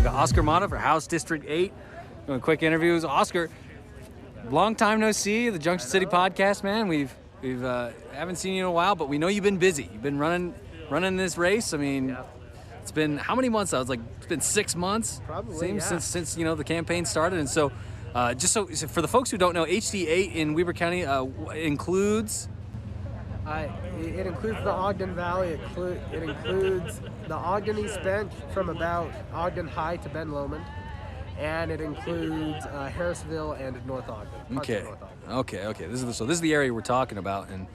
to Oscar Mata for House District 8. Doing quick interviews. Oscar, long time no see. The Junction City podcast, man. We've haven't seen you in a while, but we know you've been busy. You've been running this race. I mean, it's been how many months? I was like, it's been 6 months. Probably, since the campaign started. And so, just so for the folks who don't know, HD8 in Weber County includes. It includes the Ogden Valley. It includes the Ogden East Bench from about Ogden High to Ben Lomond, and it includes Harrisville and North Ogden. Okay. North Ogden. Okay. This is the area we're talking about, and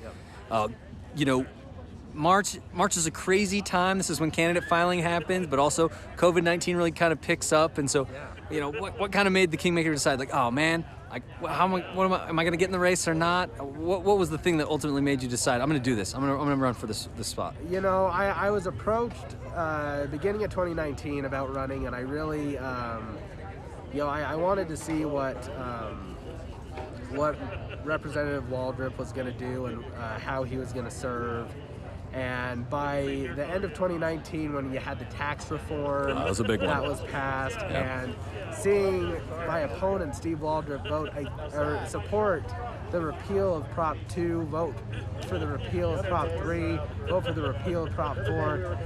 March is a crazy time. This is when candidate filing happens, but also COVID-19 really kind of picks up, and so what kind of made the Kingmaker decide, like, oh man, am I going to get in the race or not? What was the thing that ultimately made you decide, I'm going to do this? I'm going to run for this spot. I was approached beginning of 2019 about running, and I really, I wanted to see what Representative Waldrop was going to do and how he was going to serve. And by the end of 2019, when you had the tax reform, that was a big one. That was passed, and seeing my opponent Steve Waldrop support the repeal of Prop 2, vote for the repeal of Prop 3, vote for the repeal of Prop 4.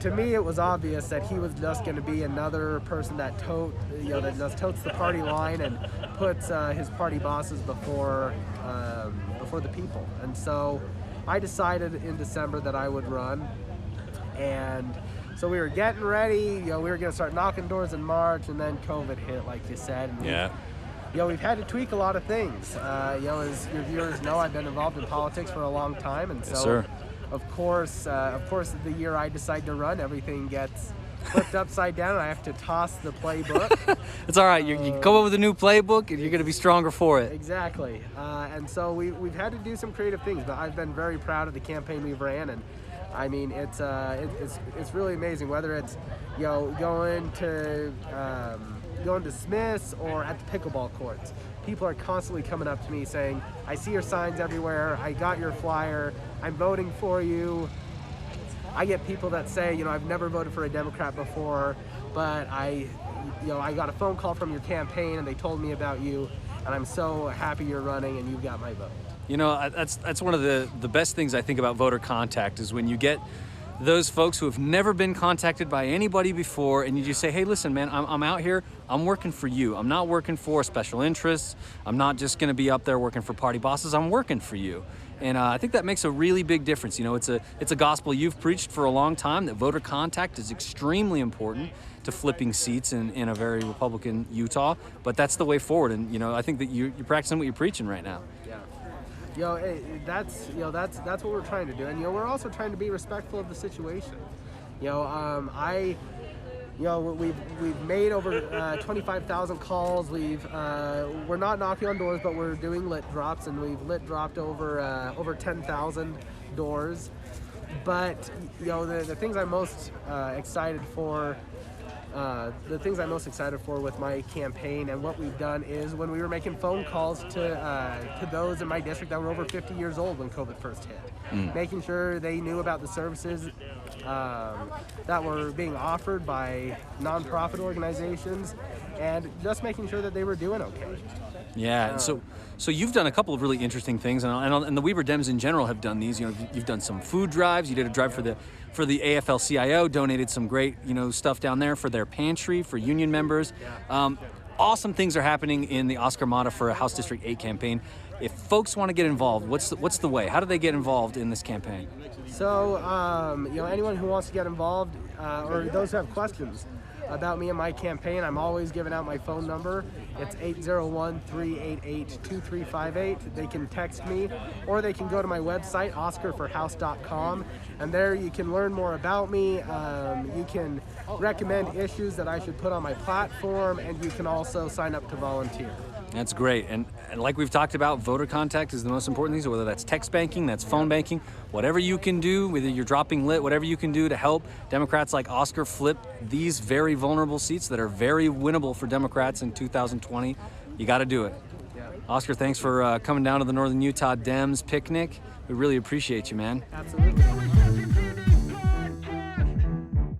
To me, it was obvious that he was just going to be another person that just totes the party line and puts his party bosses before the people. And so I decided in December that I would run, and so we were getting ready. We were going to start knocking doors in March, and then COVID hit, like you said. And we've had to tweak a lot of things. As your viewers know, I've been involved in politics for a long time, and so yes, sir. Of course, the year I decide to run, everything gets flipped upside down, and I have to toss the playbook. It's all right. You come up with a new playbook, and you're going to be stronger for it. Exactly. And so we've had to do some creative things, but I've been very proud of the campaign we've ran, and I mean it's really amazing. Whether it's going to Smith's or at the pickleball courts, people are constantly coming up to me saying, "I see your signs everywhere. I got your flyer. I'm voting for you." I get people that say, I've never voted for a Democrat before, but I got a phone call from your campaign and they told me about you, and I'm so happy you're running and you've got my vote. That's one of the best things I think about voter contact is when you get those folks who have never been contacted by anybody before, and you just say, hey, listen, man, I'm out here. I'm working for you. I'm not working for special interests. I'm not just going to be up there working for party bosses. I'm working for you. And I think that makes a really big difference. It's a gospel you've preached for a long time, that voter contact is extremely important to flipping seats in a very Republican Utah. But that's the way forward. And I think that you're practicing what you're preaching right now. That's what we're trying to do, and we're also trying to be respectful of the situation. We've made over 25,000 calls. We're not knocking on doors, but we're doing lit drops, and we've lit dropped over 10,000 doors. But the things I'm most excited for. The things I'm most excited for with my campaign and what we've done is when we were making phone calls to those in my district that were over 50 years old when COVID first hit, making sure they knew about the services that were being offered by nonprofit organizations, and just making sure that they were doing okay. Yeah, and so you've done a couple of really interesting things, and the Weber Dems in general have done these. You've done some food drives. You did a drive for the AFL-CIO, donated some great stuff down there for their pantry for union members. Awesome things are happening in the Oscar Mata for a House District 8 campaign. If folks want to get involved, what's the way? How do they get involved in this campaign? So anyone who wants to get involved, or those who have questions about me and my campaign, I'm always giving out my phone number. It's 801-388-2358. They can text me, or they can go to my website, oscarforhouse.com, and there you can learn more about me. You can recommend issues that I should put on my platform, and you can also sign up to volunteer. That's great. And like we've talked about, voter contact is the most important thing. So whether that's text banking, that's phone banking, whatever you can do, whether you're dropping lit, whatever you can do to help Democrats like Oscar flip these very vulnerable seats that are very winnable for Democrats in 2020, you got to do it. Yeah. Oscar, thanks for coming down to the Northern Utah Dems picnic. We really appreciate you, man. Absolutely.